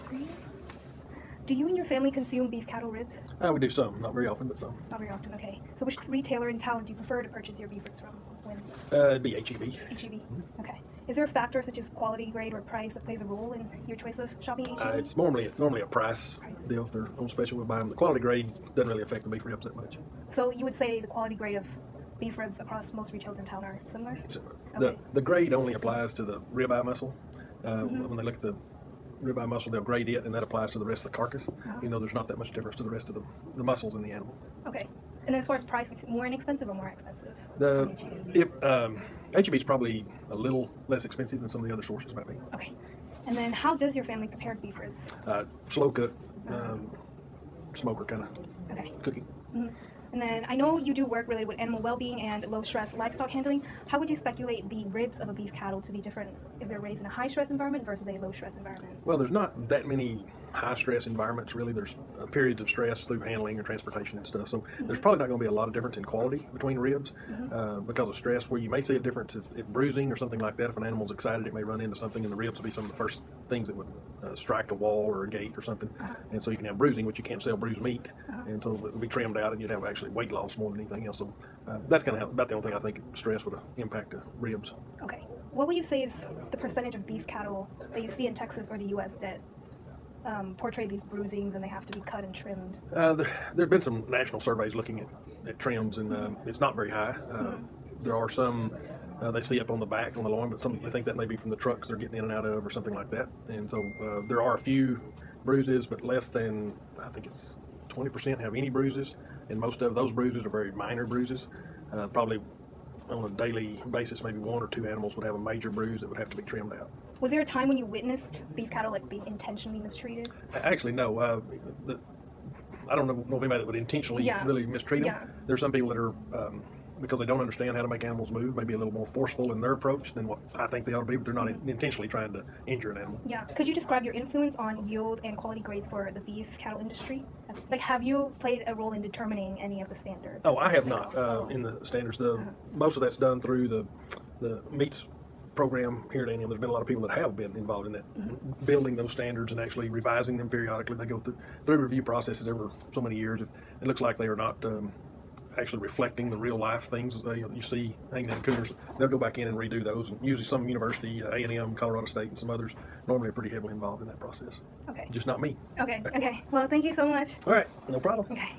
screen. Do you and your family consume beef cattle ribs? We do some, not very often, but some. Not very often, okay. So which retailer in town do you prefer to purchase your beef ribs from? When? It'd be HEB. HEB? Okay. Is there a factor such as quality, grade, or price that plays a role in your choice of shopping HEB? It's normally a price deal. If they're on special, we'll buy them. The quality grade doesn't really affect the beef ribs that much. So you would say the quality grade of beef ribs across most retailers in town are similar? Similar. Okay. The grade only applies to the ribeye muscle. When they look at the ribeye muscle, they'll grade it, and that applies to the rest of the carcass. Even though there's not that much difference to the rest of the muscles in the animal. Okay. And then as far as price, more inexpensive or more expensive? HEB is probably a little less expensive than some of the other sources might be. Okay. And then how does your family prepare beef ribs? Slow cook, smoker kind of cooking. And then I know you do work related with animal well-being and low-stress livestock handling. How would you speculate the ribs of a beef cattle to be different if they're raised in a high-stress environment versus a low-stress environment? Well, there's not that many high-stress environments, really. There's periods of stress through handling or transportation and stuff. So there's probably not going to be a lot of difference in quality between ribs because of stress, where you may see a difference if bruising or something like that. If an animal's excited, it may run into something, and the ribs will be some of the first things that would strike a wall or a gate or something. And so you can have bruising, which you can't sell bruised meat. And so it would be trimmed out, and you'd have actually weight loss more than anything else. So that's kind of about the only thing I think stress would impact the ribs. Okay. What would you say is the percentage of beef cattle that you see in Texas or the U.S. that portray these bruisings and they have to be cut and trimmed? There have been some national surveys looking at trims, and it's not very high. There are some they see up on the back on the loin, but some I think that may be from the trucks they're getting in and out of or something like that. And so there are a few bruises, but less than, I think it's 20% have any bruises, and most of those bruises are very minor bruises. Probably on a daily basis, maybe one or two animals would have a major bruise that would have to be trimmed out. Was there a time when you witnessed beef cattle being intentionally mistreated? Actually, no. I don't know anybody that would intentionally really mistreat them. There's some people that are, because they don't understand how to make animals move, maybe a little more forceful in their approach than what I think they ought to be, but they're not intentionally trying to injure an animal. Yeah. Could you describe your influence on yield and quality grades for the beef cattle industry? Have you played a role in determining any of the standards? Oh, I have not in the standards. Most of that's done through the meats program here at A&M. There's been a lot of people that have been involved in that, building those standards and actually revising them periodically. They go through review processes over so many years. It looks like they are not actually reflecting the real life things you see hanging in coolers. They'll go back in and redo those, and usually some university, A&M, Colorado State, and some others normally are pretty heavily involved in that process. Okay. Just not me. Okay. Well, thank you so much. All right, no problem. Okay.